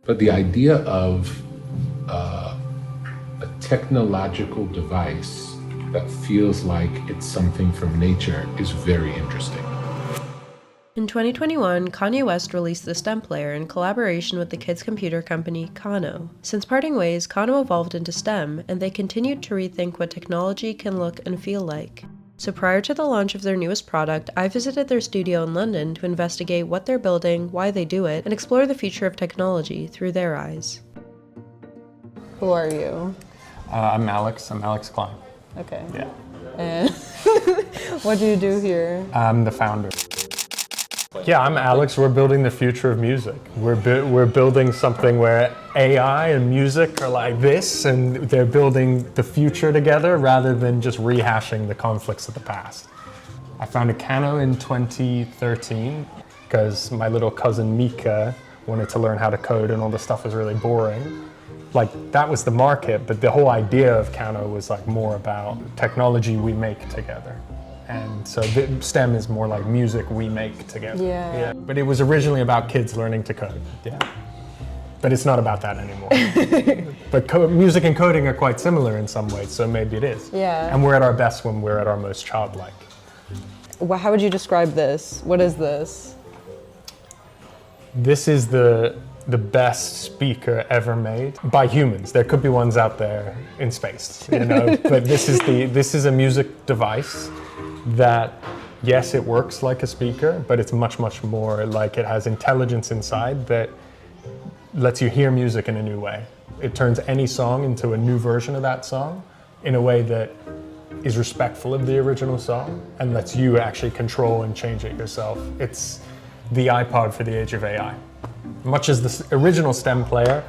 But the idea of a technological device that feels like it's something from nature is very interesting. In 2021, Kanye West released the STEM player in collaboration with the kids' computer company Kano. Since parting ways, Kano evolved into STEM, and they continued to rethink what technology can look and feel like. So prior to the launch of their newest product, I visited their studio in London to investigate what they're building, why they do it, and explore the future of technology through their eyes. Who are you? I'm Alex Klein. Okay. Yeah. And what do you do here? I'm the founder. Yeah, I'm Alex. We're building the future of music. We're building something where AI and music are like this, and they're building the future together rather than just rehashing the conflicts of the past. I founded Kano in 2013 because my little cousin Mika wanted to learn how to code and all the stuff was really boring. Like, that was the market, but the whole idea of Kano was like more about technology we make together. And so STEM is more like music we make together. Yeah. But it was originally about kids learning to code. Yeah. But it's not about that anymore. But music and coding are quite similar in some ways, so maybe it is. Yeah. And we're at our best when we're at our most childlike. Well, how would you describe this? What is this? This is the best speaker ever made by humans. There could be ones out there in space, you know. But this is a music device that, yes, it works like a speaker, but it's much, much more like it has intelligence inside that lets you hear music in a new way. It turns any song into a new version of that song in a way that is respectful of the original song and lets you actually control and change it yourself. It's the iPod for the age of AI. Much as the original STEM player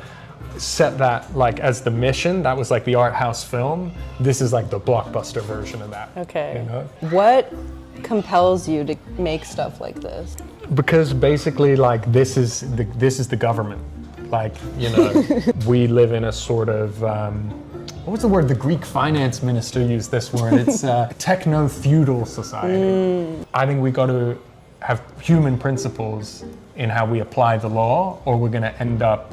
set that like as the mission, that was like the art house film, this is like the blockbuster version of that. Okay. You know? What compels you to make stuff like this? Because basically like this is the government. Like, you know, we live in a sort of, what was the word? The Greek finance minister used this word. It's a techno-feudal society. I think we got to have human principles in how we apply the law, or we're going to end up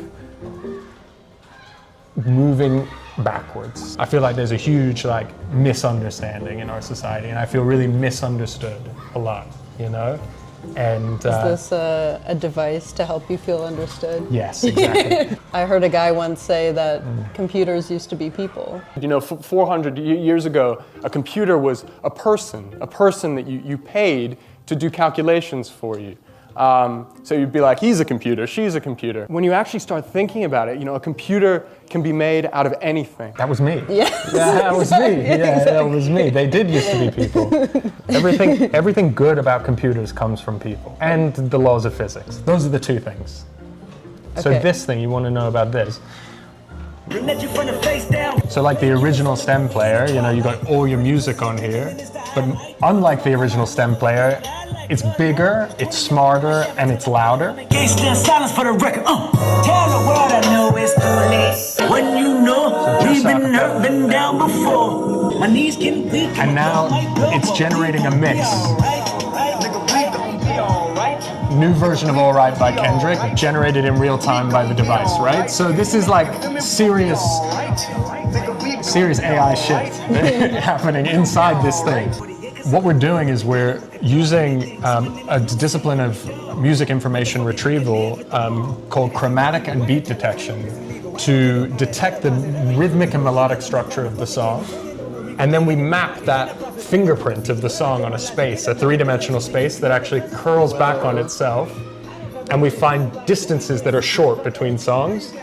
moving backwards. I feel like there's a huge like misunderstanding in our society, and I feel really misunderstood a lot, you know? And Is this a device to help you feel understood? yes, exactly. I heard a guy once say that computers used to be people. You know, 400 years ago, a computer was a person that you paid to do calculations for you. So you'd be like, he's a computer, she's a computer. When you actually start thinking about it, you know, a computer can be made out of anything. That was me. Yes. Yeah, that was me. Yeah, exactly. That was me. They did used to be people. Everything good about computers comes from people. And the laws of physics. Those are the two things. So Okay. this thing, you want to know about this. So like the original STEM player, you know, you got all your music on here. But unlike the original STEM player, it's bigger, it's smarter, and it's louder. Silence for the record. Tell the world I know it's too late. When you know we've been hurt, been down before. My knees getting weak. And now it's generating a mix. New version of All Right by Kendrick, generated in real time by the device, right? So this is like serious AI shit happening inside this thing. What we're doing is we're using a discipline of music information retrieval called chromatic and beat detection to detect the rhythmic and melodic structure of the song. And then we map that fingerprint of the song on a space, a three-dimensional space that actually curls back on itself. And we find distances that are short between songs.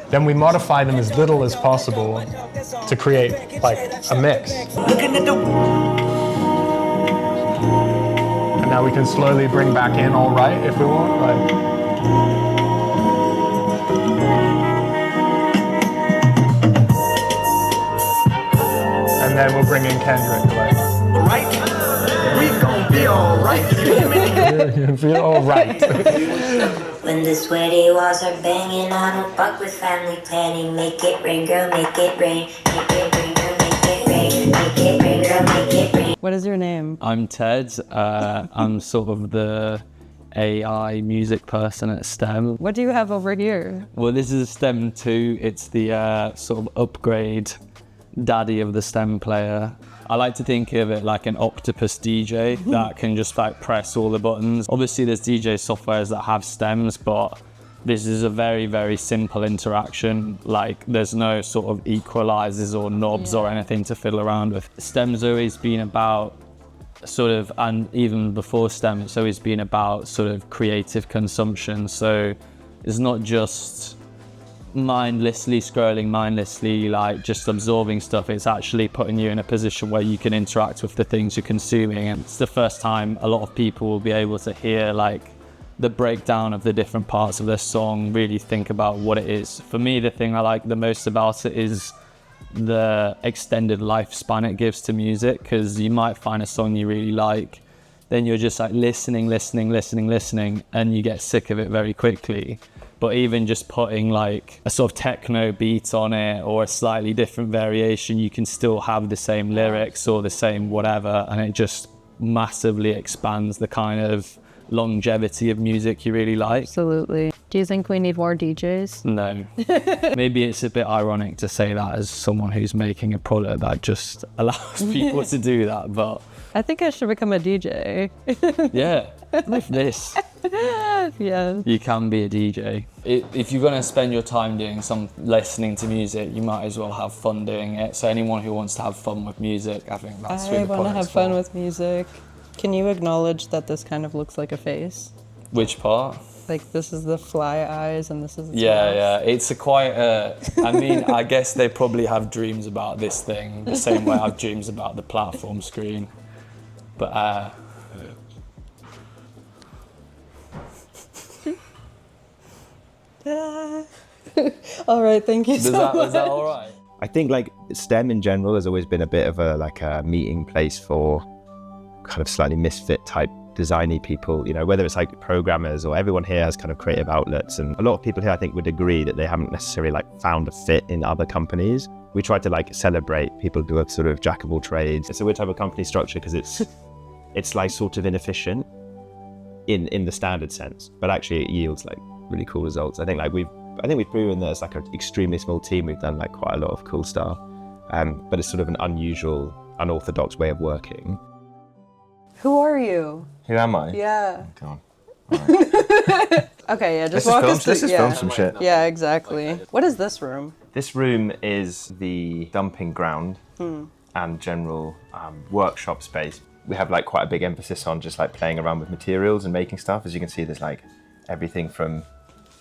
Then we modify them as little as possible to create like a mix. And now we can slowly bring back in All Right if we want. Like. And then we'll bring in Kendrick. Like. Right? We gon' be alright. Feel all right. When the sweaty walls are banging, I don't fuck with family planning. Make it rain, girl, make it rain. Make it rain, girl, make it rain. Make it rain, girl, make it rain. What is your name? I'm Ted. I'm sort of the AI music person at STEM. What do you have over here? Well, this is a STEM 2. It's the sort of upgrade daddy of the STEM player. I like to think of it like an octopus DJ that can just like press all the buttons. Obviously there's DJ softwares that have stems, but this is a very, very simple interaction. Like there's no sort of equalizers or knobs or anything to fiddle around with. STEM's always been about sort of, and even before STEM, it's always been about sort of creative consumption. So it's not just mindlessly scrolling, mindlessly like just absorbing stuff. It's actually putting you in a position where you can interact with the things you're consuming. And it's the first time a lot of people will be able to hear like the breakdown of the different parts of their song, really think about what it is. For me, the thing I like the most about it is the extended lifespan it gives to music, because you might find a song you really like, then you're just like listening, and you get sick of it very quickly. But even just putting like a sort of techno beat on it or a slightly different variation, you can still have the same lyrics or the same whatever, and it just massively expands the kind of longevity of music you really like. Absolutely. Do you think we need more DJs? No. Maybe it's a bit ironic to say that as someone who's making a product that just allows people to do that, but I think I should become a DJ. yeah, with this. Yeah. You can be a DJ. If you're going to spend your time doing listening to music, you might as well have fun doing it. So anyone who wants to have fun with music, I think that's who the I want to have product's fun for. with music. Can you acknowledge that this kind of looks like a face? Which part? Like this is the fly eyes and this is its Yeah, mouth. yeah. It's a quite I mean, I guess they probably have dreams about this thing the same way I have dreams about the platform screen. But All right, thank you so much. was that all right? I think like STEM in general has always been a bit of a meeting place for kind of slightly misfit type designy people, you know, whether it's like programmers or everyone here has kind of creative outlets, and a lot of people here I think would agree that they haven't necessarily like found a fit in other companies. We try to like celebrate people who are sort of jack of all trades. It's a weird type of company structure because it's like sort of inefficient in the standard sense, but actually it yields like really cool results. I think we've proven that it's like an extremely small team. We've done like quite a lot of cool stuff, but it's sort of an unusual, unorthodox way of working. Who are you? Who am I? Yeah. Come on. Okay, yeah, just walk us through. Let's just film some shit. Yeah, exactly. What is this room? This room is the dumping ground and general workshop space. We have like quite a big emphasis on just like playing around with materials and making stuff. As you can see, there's like everything from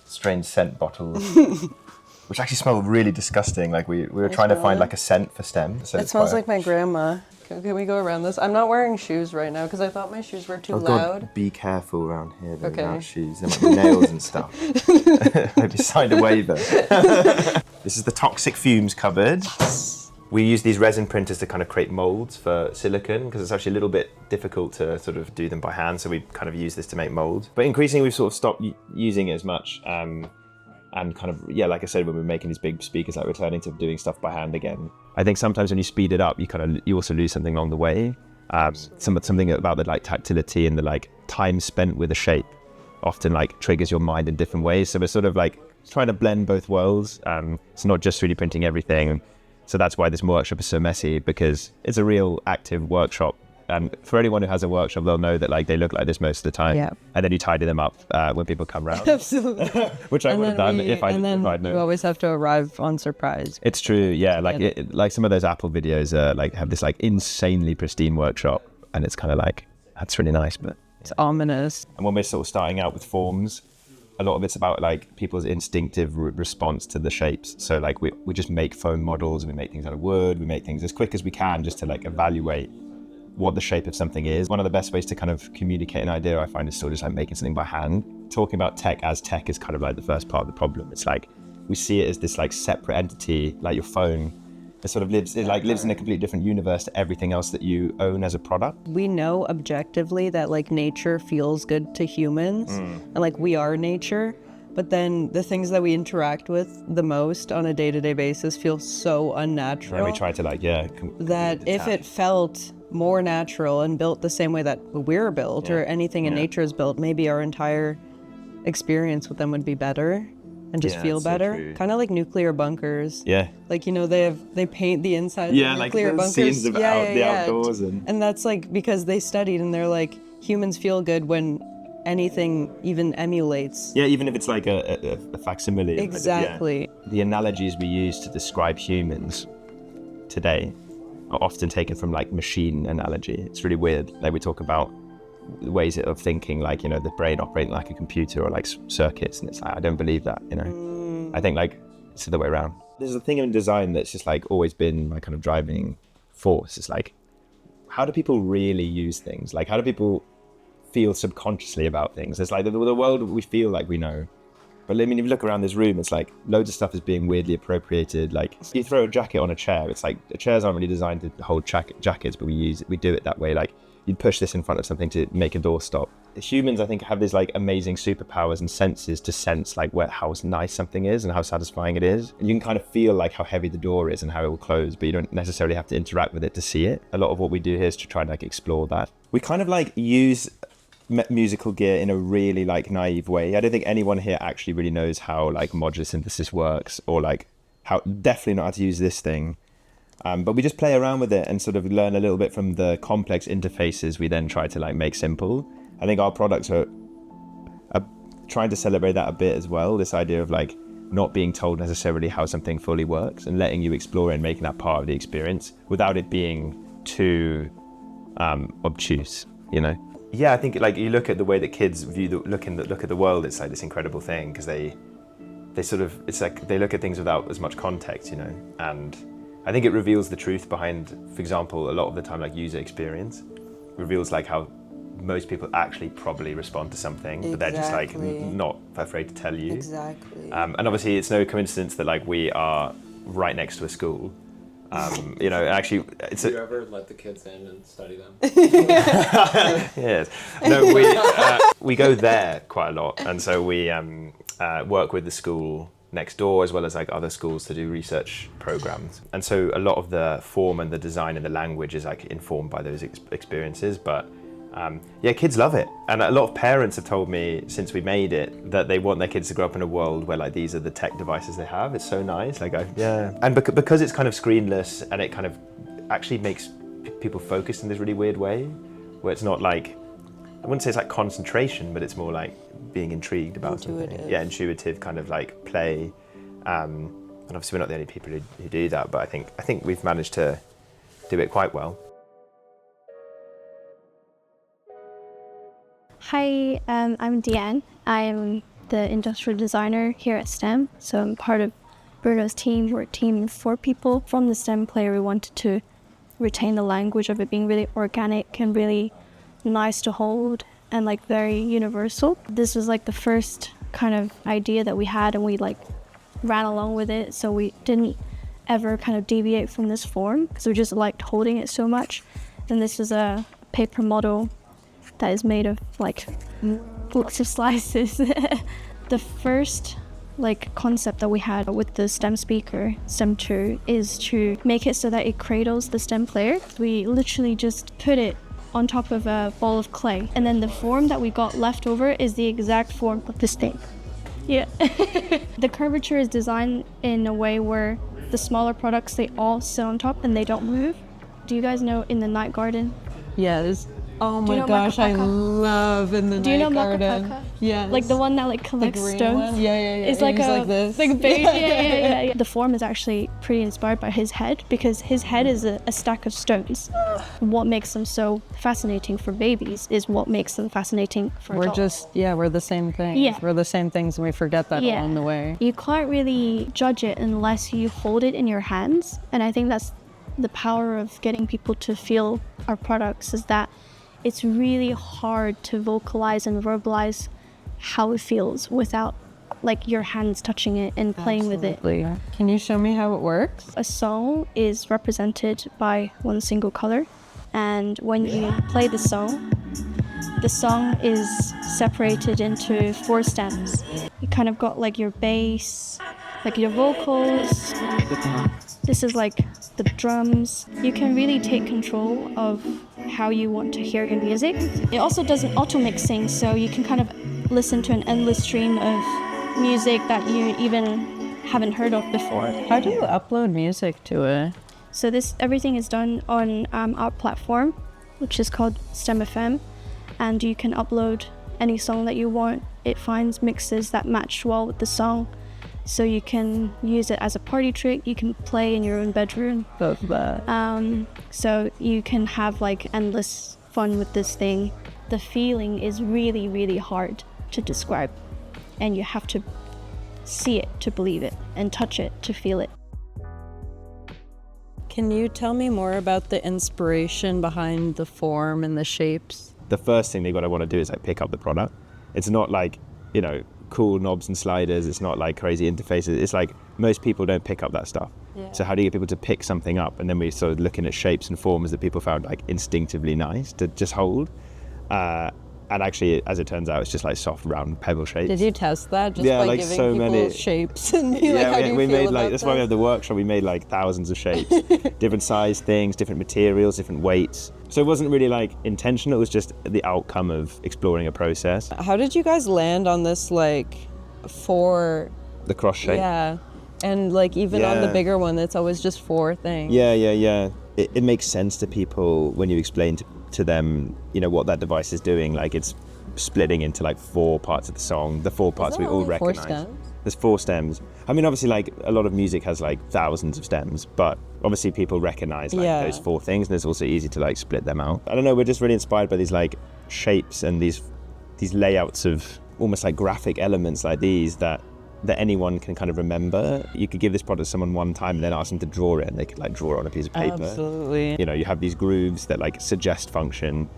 strange scent bottles, which actually smell really disgusting. Like we were trying to find like a scent for STEM. So It smells like my grandma. Can we go around this? I'm not wearing shoes right now because I thought my shoes were too loud. God, be careful around here though, Okay. without shoes. There might be nails and stuff. Maybe sign a waiver. This is the toxic fumes cupboard. We use these resin printers to kind of create molds for silicon because it's actually a little bit difficult to sort of do them by hand. So we kind of use this to make molds. But increasingly we've sort of stopped using it as much. And kind of, yeah, like I said, when we're making these big speakers, like we're turning to doing stuff by hand again. I think sometimes when you speed it up, you also lose something along the way. Something about the like tactility and the like time spent with a shape often like triggers your mind in different ways. So we're sort of like trying to blend both worlds. It's not just 3D printing everything. So that's why this workshop is so messy, because it's a real active workshop. And for anyone who has a workshop, they'll know that like they look like this most of the time. Yeah. And then you tidy them up when people come round. Absolutely. Which I would have done if I'd known. You always have to arrive on surprise. It's true, yeah. Like some of those Apple videos like have this like insanely pristine workshop, and it's kind of like, that's really nice, but it's ominous. And when we're sort of starting out with forms, a lot of it's about like people's instinctive response to the shapes. So like we just make foam models, and we make things out of wood, we make things as quick as we can just to like evaluate what the shape of something is. One of the best ways to kind of communicate an idea, I find, is still just like making something by hand. Talking about tech as tech is kind of like the first part of the problem. It's like we see it as this like separate entity, like your phone. It sort of lives in a completely different universe to everything else that you own as a product. We know objectively that like nature feels good to humans, and like we are nature. but then the things that we interact with the most on a day-to-day basis feel so unnatural. And we try to that if it felt more natural and built the same way that we're built or anything in nature is built, maybe our entire experience with them would be better and just feel better. Kind of like nuclear bunkers. Yeah. Like, you know, they paint the inside of nuclear bunkers. Scenes of the outdoors. And that's like because they studied and they're like, humans feel good when anything even emulates. Yeah, even if it's like a facsimile. Exactly. The analogies we use to describe humans today are often taken from like machine analogy. It's really weird. Like we talk about ways of thinking, like, you know, the brain operating like a computer or like circuits, and it's like, I don't believe that, you know. I think like it's the other way around. There's a thing in design that's just like always been my kind of driving force. It's like, how do people really use things? Like, how do people feel subconsciously about things? It's like the world we feel like we know. But I mean, if you look around this room, it's like loads of stuff is being weirdly appropriated. Like you throw a jacket on a chair, it's like the chairs aren't really designed to hold jackets, but we do it that way. Like you'd push this in front of something to make a door stop. Humans, I think, have these like amazing superpowers and senses to sense like how nice something is and how satisfying it is. And you can kind of feel like how heavy the door is and how it will close, but you don't necessarily have to interact with it to see it. A lot of what we do here is to try and like explore that. We kind of like use musical gear in a really like naive way. I don't think anyone here actually really knows how like modular synthesis works, or like definitely not how to use this thing. But we just play around with it and sort of learn a little bit from the complex interfaces we then try to like make simple. I think our products are trying to celebrate that a bit as well, this idea of like not being told necessarily how something fully works and letting you explore it and making that part of the experience without it being too obtuse, you know? Yeah, I think like you look at the way that kids look at the world, it's like this incredible thing because they sort of, it's like they look at things without as much context, you know, and I think it reveals the truth behind, for example, a lot of the time like user experience reveals like how most people actually probably respond to something, but they're just like not afraid to tell you. Exactly. And obviously it's no coincidence that like we are right next to a school. You know, actually, it's. Do you ever let the kids in and study them? Yes. No, we go there quite a lot, and so we work with the school next door as well as like other schools to do research programs. And so a lot of the form and the design and the language is like informed by those experiences. But yeah, kids love it, and a lot of parents have told me since we made it that they want their kids to grow up in a world where like these are the tech devices they have. It's so nice. Like and because it's kind of screenless and it kind of actually makes people focus in this really weird way, where it's not like, I wouldn't say it's like concentration, but it's more like being intrigued about something. Yeah, intuitive kind of like play. And obviously we're not the only people who do that, but I think we've managed to do it quite well. Hi, I'm Deanne. I'm the industrial designer here at STEM. So I'm part of Bruno's team. We're a team of 4 people. From the STEM player, we wanted to retain the language of it being really organic and really nice to hold and like very universal. This was like the first kind of idea that we had, and we like ran along with it. So we didn't ever kind of deviate from this form because we just liked holding it so much. And this is a paper model that is made of like lots of slices. The first like concept that we had with the STEM speaker, STEM 2, is to make it so that it cradles the STEM player. We literally just put it on top of a ball of clay, and then the form that we got left over is the exact form of this thing. Yeah. The curvature is designed in a way where the smaller products, they all sit on top and they don't move. Do you guys know In the Night Garden? Yeah, there's. Oh my gosh, I love In the Night Garden. Do you know Macapaca? Yeah. Like the one that like collects stones? Yeah. It's like this. Like a baby. Yeah. The form is actually pretty inspired by his head, because his head is a stack of stones. What makes them so fascinating for babies is what makes them fascinating for adults. We're the same things. Yeah. We're the same things, and we forget that along the way. You can't really judge it unless you hold it in your hands. And I think that's the power of getting people to feel our products, is that it's really hard to vocalize and verbalize how it feels without like your hands touching it and playing with it. Can you show me how it works? A song is represented by one single color, and when you play the song, the song is separated into 4 stems. You kind of got like your bass, like your vocals. This is like the drums. You can really take control of how you want to hear your music. It also does an auto mixing, so you can kind of listen to an endless stream of music that you even haven't heard of before. How do you upload music to it? So everything is done on our platform, which is called STEM FM, and you can upload any song that you want. It finds mixes that match well with the song, so you can use it as a party trick. You can play in your own bedroom. Love that. So you can have like endless fun with this thing. The feeling is really, really hard to describe, and you have to see it to believe it and touch it to feel it. Can you tell me more about the inspiration behind the form and the shapes? The first thing they've got to want to do is like pick up the product. It's not like, you know, cool knobs and sliders. It's not like crazy interfaces. It's like most people don't pick up that stuff. Yeah. So how do you get people to pick something up? And then we started looking at shapes and forms that people found like instinctively nice to just hold. And actually, as it turns out, it's just like soft, round pebble shapes. Did you test that? Just yeah, by like giving so people many shapes and be like, how do you we feel made about like that's why we this? have the workshop. We made like thousands of shapes, different size things, different materials, different weights. So it wasn't really like intentional. It was just the outcome of exploring a process. How did you guys land on this like the cross shape? Yeah, and like even on the bigger one, it's always just 4 things. Yeah. It makes sense to people when you explain to them, you know, what that device is doing. Like it's splitting into like 4 parts of the song. The 4 parts we all recognize. 4 stems? There's 4 stems. I mean, obviously, like a lot of music has like thousands of stems, but obviously people recognize like those 4 things, and it's also easy to like split them out. I don't know. We're just really inspired by these like shapes and these layouts of almost like graphic elements like these that anyone can kind of remember. You could give this product to someone one time and then ask them to draw it, and they could like draw it on a piece of paper. Absolutely. You know, you have these grooves that like suggest function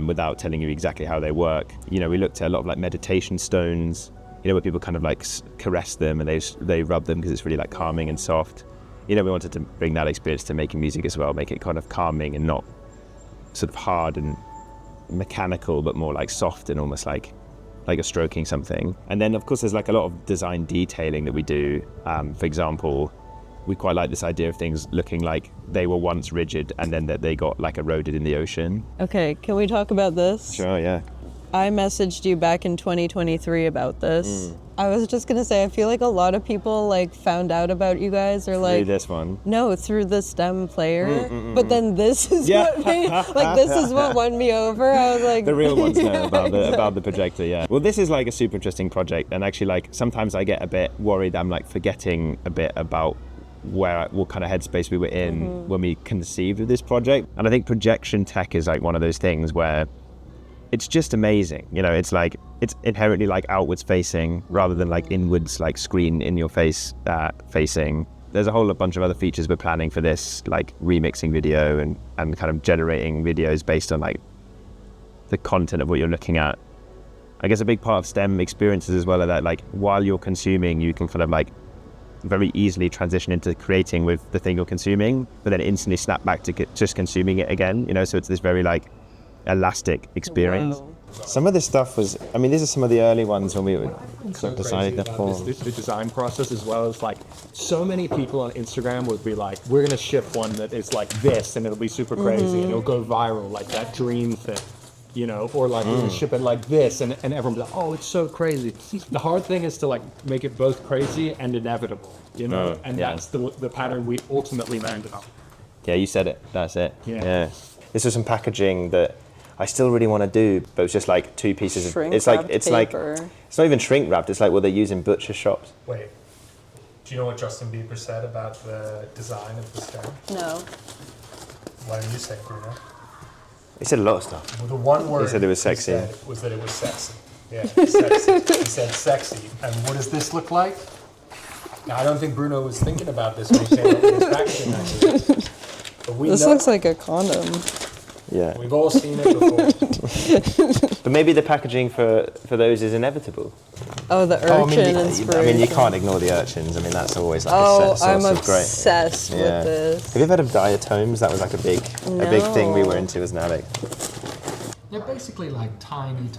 without telling you exactly how they work. You know, we looked at a lot of like meditation stones, you know, where people kind of like caress them and they rub them because it's really like calming and soft. You know, we wanted to bring that experience to making music as well, make it kind of calming and not sort of hard and mechanical, but more like soft and almost like a stroking something. And then of course there's like a lot of design detailing that we do. For example, we quite like this idea of things looking like they were once rigid and then that they got like eroded in the ocean. Okay, can we talk about this? Sure, yeah. I messaged you back in 2023 about this. I was just gonna say, I feel like a lot of people like found out about you guys, or like through this one. No, through the STEM player. But then this is what made, like this is what won me over. I was like, the real ones know about the projector. Yeah. Well, this is like a super interesting project, and actually, like sometimes I get a bit worried. I'm like forgetting a bit about what kind of headspace we were in when we conceived of this project. And I think projection tech is like one of those things where it's just amazing. You know, it's like it's inherently like outwards facing rather than like inwards, like screen in your face facing. There's a whole bunch of other features we're planning for this, like remixing video and kind of generating videos based on like the content of what you're looking at. I guess a big part of STEM experiences as well are that like while you're consuming, you can kind of like very easily transition into creating with the thing you're consuming, but then instantly snap back to just consuming it again. You know, so it's this very like elastic experience. Wow. Some of this stuff was, I mean, these are some of the early ones when we decided that for the design process, as well as like so many people on Instagram would be like, we're gonna ship one that is like this and it'll be super crazy and it'll go viral, like that dream thing, you know, or like we're gonna ship it like this and everyone's like, oh, it's so crazy. The hard thing is to like make it both crazy and inevitable, you know, and that's the pattern we ultimately landed on. Yeah, you said it, that's it. Yeah. This was some packaging that I still really want to do, but it's just like 2 pieces of Shrink it's like wrapped it's paper. like it's not even shrink wrapped, it's like what they use in butcher shops. Wait, do you know what Justin Bieber said about the design of the stem? No. Why don't you say, Bruno? He said a lot of stuff. Well, the one word he said it was sexy. He said was that it was sexy. Yeah, sexy. He said sexy. And what does this look like? Now, I don't think Bruno was thinking about this when he came up with his packaging, actually. But This looks like a condom. Yeah. We've all seen it before. But maybe the packaging for those is inevitable. Oh, the urchin inspiration. I mean, you can't ignore the urchins. I mean, that's always like Oh, a source I'm of great. obsessed with this. Have you ever heard of diatoms? That was like a big thing we were into as an addict. They're basically like tiny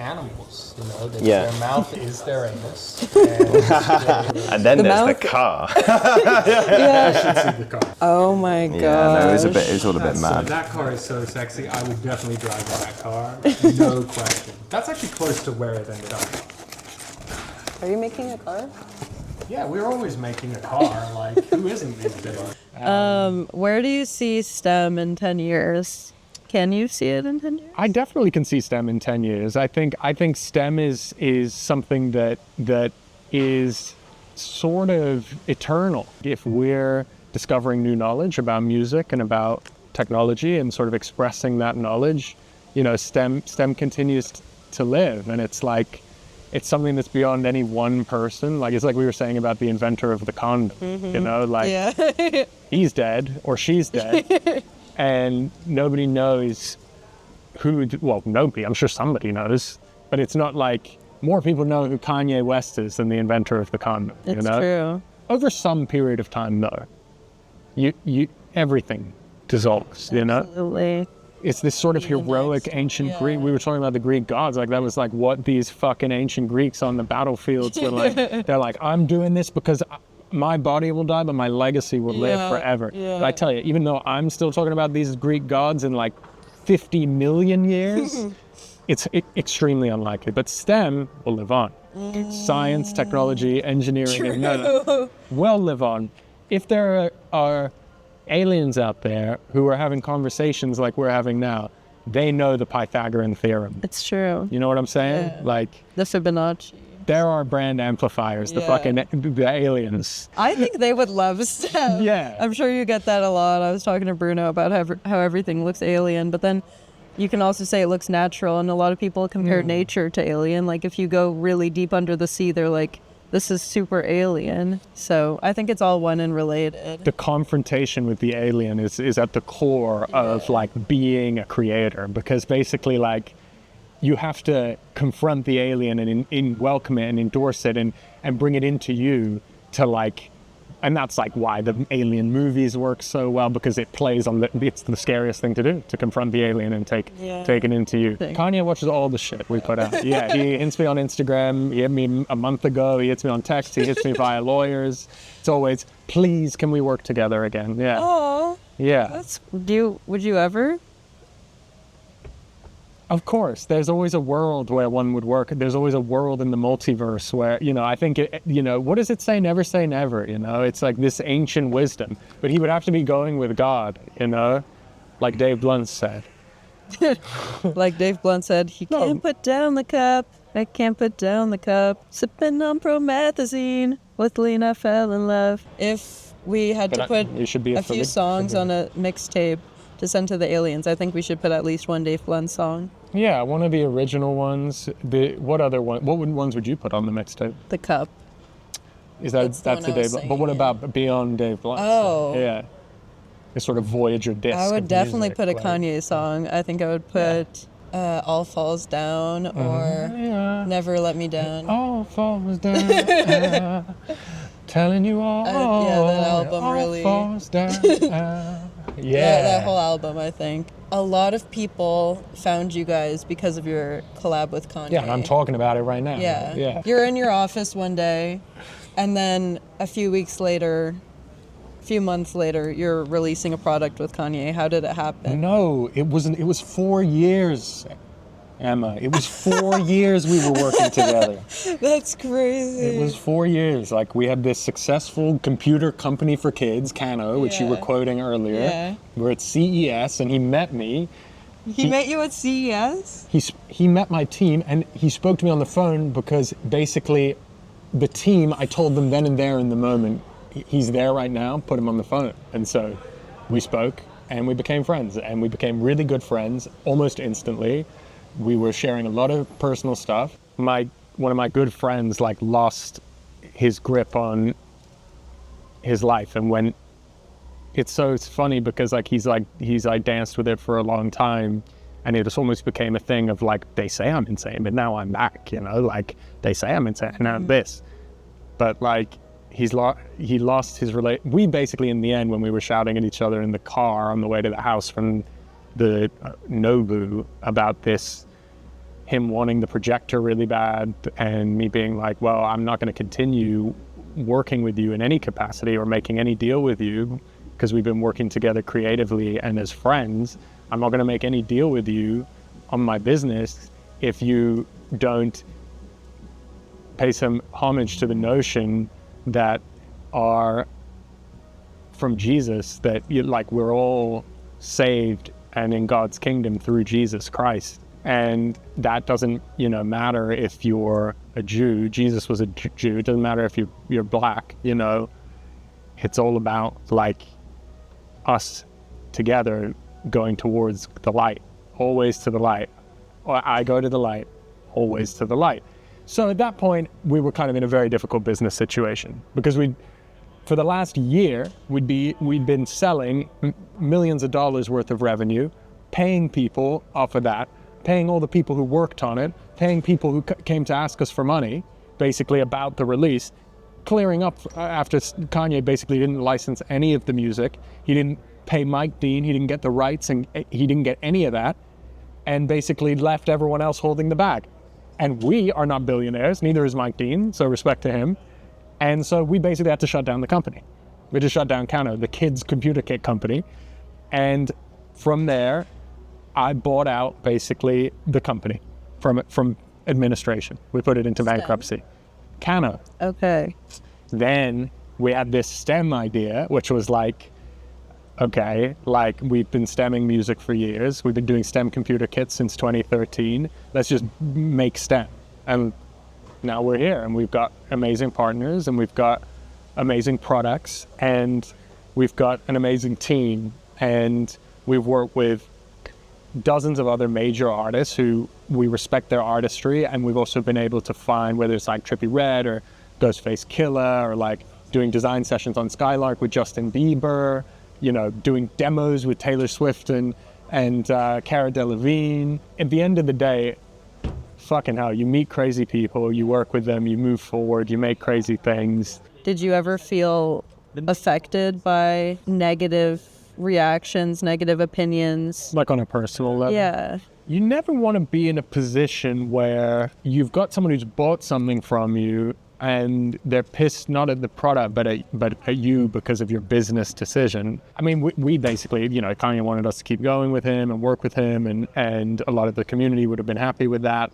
animals, you know? Yeah. Their mouth is their anus. And then there's the car. I should see the car. Oh my god. Yeah, no, it was all a bit So mad. that car is so sexy. I would definitely drive in that car. No question. That's actually close to where it ended up. Are you making a car? Yeah, we're always making a car. Like, who isn't these days? Where do you see STEM in 10 years? Can you see it in 10 years? I definitely can see STEM in 10 years. I think STEM is something that is sort of eternal. If we're discovering new knowledge about music and about technology and sort of expressing that knowledge, you know, STEM continues to live, and it's like it's something that's beyond any one person. Like, it's like we were saying about the inventor of the condom, you know, like he's dead or she's dead. And nobody knows nobody, I'm sure somebody knows, but it's not like more people know who Kanye West is than the inventor of the condom, you know? True. Over some period of time, though, everything dissolves, you know? Absolutely. It's this sort of heroic ancient Greek. We were talking about the Greek gods. Like, that was like what these fucking ancient Greeks on the battlefields were like. They're like, I'm doing this because my body will die, but my legacy will live forever. But I tell you, even though I'm still talking about these Greek gods in like 50 million years, it's extremely unlikely. But STEM will live on. Science, technology, engineering, will live on. If there are aliens out there who are having conversations like we're having now, they know the Pythagorean theorem. It's true. You know what I'm saying? Yeah. Like the Fibonacci. There are brand amplifiers, the aliens. I think they would love STEM. Yeah. I'm sure you get that a lot. I was talking to Bruno about how everything looks alien, but then you can also say it looks natural, and a lot of people compare nature to alien. Like, if you go really deep under the sea, they're like, this is super alien. So I think it's all one and related. The confrontation with the alien is at the core of like being a creator, because basically like you have to confront the alien and welcome it and endorse it and bring it into you to like, and that's like why the alien movies work so well, because it plays on it's the scariest thing to do, to confront the alien and take it into you. Kanye watches all the shit we put out. Yeah, he hits me on Instagram, he hit me a month ago, he hits me on text, he hits me via lawyers. It's always, please, can we work together again? Yeah. Oh. Yeah. Would you ever? Of course, there's always a world where one would work. There's always a world in the multiverse where, you know, I think, what does it say? Never say never, you know? It's like this ancient wisdom. But he would have to be going with God, you know? Like Dave Blunt said. Like Dave Blunt said, he can't put down the cup. I can't put down the cup. Sipping on promethazine. With Lena fell in love. If we had to put a few songs on a mixtape to send to the aliens, I think we should put at least one Dave Blunt song. Yeah, one of the original ones. What ones would you put on the mixtape? The Cup. That's the Dave Blunt. But what about beyond Dave Blunt? Oh. Yeah. A sort of Voyager disc. I would definitely put a Kanye song. I think I would put All Falls Down or Never Let Me Down. All falls down. Telling you all. That album all really. Falls down. That whole album, I think. A lot of people found you guys because of your collab with Kanye. Yeah, and I'm talking about it right now. Yeah. You're in your office one day, and then a few months later, you're releasing a product with Kanye. How did it happen? No, it wasn't. It was 4 years, Emma. It was 4 years we were working together. That's crazy. It was 4 years. Like, we had this successful computer company for kids, Kano, which you were quoting earlier. Yeah. We're at CES, and he met me. He met you at CES? He met my team, and he spoke to me on the phone because basically the team, I told them then and there in the moment, he's there right now, put him on the phone. And so we spoke, and we became friends, and we became really good friends almost instantly. We were sharing a lot of personal stuff. One of my good friends like lost his grip on his life, and when it's funny because he's danced with it for a long time, and it just almost became a thing of like, they say I'm insane, but now I'm back, you know, like they say I'm insane, and now this. But like he lost his we basically in the end, when we were shouting at each other in the car on the way to the house from the Nobu about this, him wanting the projector really bad, and me being like, well, I'm not going to continue working with you in any capacity or making any deal with you because we've been working together creatively and as friends. I'm not going to make any deal with you on my business if you don't pay some homage to the notion that are from Jesus, that we're all saved and in God's kingdom through Jesus Christ. And that doesn't, matter if you're a Jew. Jesus was a Jew. It doesn't matter if you're black, It's all about us together going towards the light, always to the light. Or I go to the light, always to the light. So at that point, we were kind of in a very difficult business situation because for the last year, we'd been selling millions of dollars worth of revenue, paying people off of that, paying all the people who worked on it, paying people who came to ask us for money, basically about the release, clearing up after Kanye basically didn't license any of the music. He didn't pay Mike Dean, he didn't get the rights, and he didn't get any of that, and basically left everyone else holding the bag. And we are not billionaires, neither is Mike Dean, so respect to him. And so we basically had to shut down the company. We just shut down Kano, the kids' computer kit company. And from there, I bought out basically the company from administration. We put it into bankruptcy. Kano. Okay. Then we had this STEM idea, which was we've been stemming music for years. We've been doing STEM computer kits since 2013. Let's just make STEM. And now we're here, and we've got amazing partners, and we've got amazing products, and we've got an amazing team, and we've worked with dozens of other major artists who we respect their artistry, and we've also been able to find, whether it's Trippie Redd or Ghostface Killah, or doing design sessions on Skylark with Justin Bieber, doing demos with Taylor Swift and Cara Delevingne. At the end of the day, fucking hell, you meet crazy people, you work with them, you move forward, you make crazy things. Did you ever feel affected by negative reactions, negative opinions? On a personal level? Yeah. You never want to be in a position where you've got someone who's bought something from you and they're pissed not at the product but at you because of your business decision. I mean, we basically, Kanye wanted us to keep going with him and work with him, and a lot of the community would have been happy with that.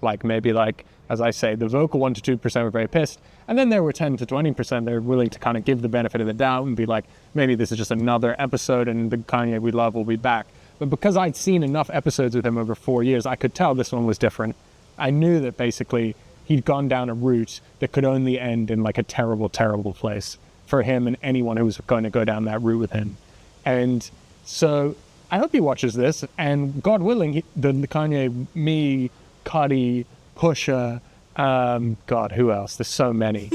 As I say, the vocal 1% to 2% were very pissed, and then there were 10 to 20% they're willing to kind of give the benefit of the doubt and be like, maybe this is just another episode and the Kanye we love will be back. But because I'd seen enough episodes with him over 4 years, I could tell this one was different. I knew that basically he'd gone down a route that could only end in a terrible, terrible place for him and anyone who was going to go down that route with him. And so I hope he watches this, and God willing, the Kanye, me, Cudi, Pusha, God, who else? There's so many,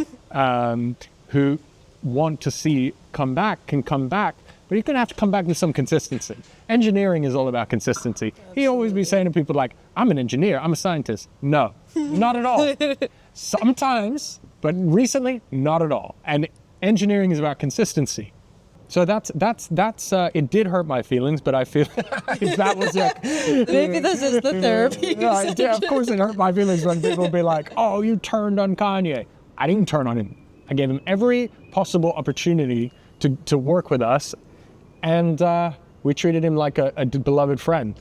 who want to see come back can come back, but you're going to have to come back with some consistency. Engineering is all about consistency. He always be saying to people I'm an engineer, I'm a scientist. No, not at all. Sometimes, but recently, not at all. And engineering is about consistency. So that's it did hurt my feelings, but I feel if that was it. Maybe this is the therapy. Yeah, of course it hurt my feelings when people be like, oh, you turned on Kanye. I didn't turn on him. I gave him every possible opportunity to work with us, and we treated him like a beloved friend,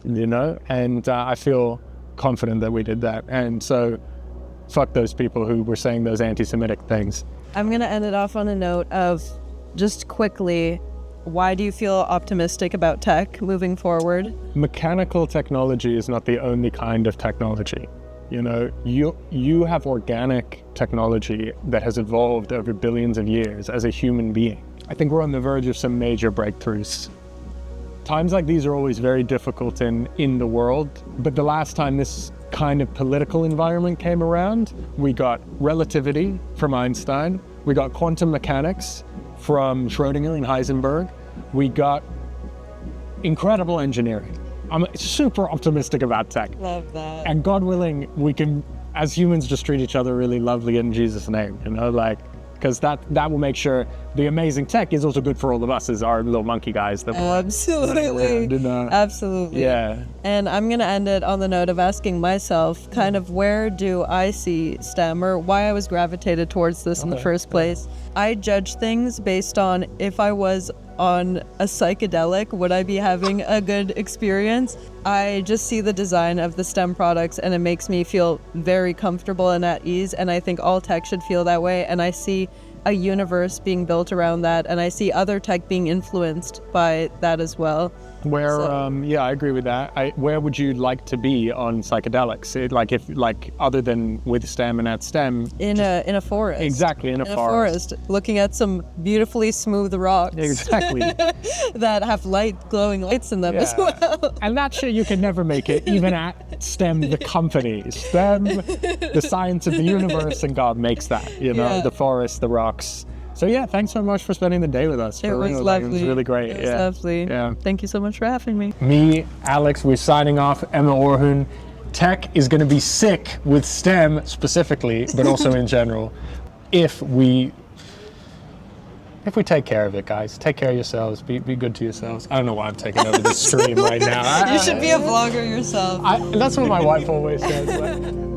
and I feel confident that we did that. And so fuck those people who were saying those anti-Semitic things. I'm going to end it off on a note of, just quickly, why do you feel optimistic about tech moving forward? Mechanical technology is not the only kind of technology. You have organic technology that has evolved over billions of years as a human being. I think we're on the verge of some major breakthroughs. Times like these are always very difficult in the world, but the last time this kind of political environment came around, we got relativity from Einstein, we got quantum mechanics from Schrödinger and Heisenberg, we got incredible engineering. I'm super optimistic about tech. Love that. And God willing, we can, as humans, just treat each other really lovely in Jesus' name. because that will make sure the amazing tech is also good for all of us as our little monkey guys. That Absolutely. Absolutely. Yeah. And I'm going to end it on the note of asking myself kind of where do I see STEM, or why I was gravitated towards this in the first place. I judge things based on if I was on a psychedelic, would I be having a good experience? I just see the design of the STEM products and it makes me feel very comfortable and at ease, and I think all tech should feel that way, and I see a universe being built around that, and I see other tech being influenced by that as well. Where, yeah, I agree with that. Where would you like to be on psychedelics? Other than with STEM and at STEM? In a forest. Exactly, in a forest. Looking at some beautifully smooth rocks. Exactly. that have glowing lights in them as well. And that shit you can never make it, even at STEM, the company. STEM, the science of the universe, and God makes that, the forest, the rocks. So yeah, thanks so much for spending the day with us. It was lovely. It was really great. It was lovely. Yeah. Thank you so much for having me. Me, Alex, we're signing off. Emma, Orhun. Tech is going to be sick with STEM specifically, but also in general, if we take care of it, guys. Take care of yourselves. Be good to yourselves. I don't know why I'm taking over this stream right now. You should be a vlogger yourself. That's what my wife always says.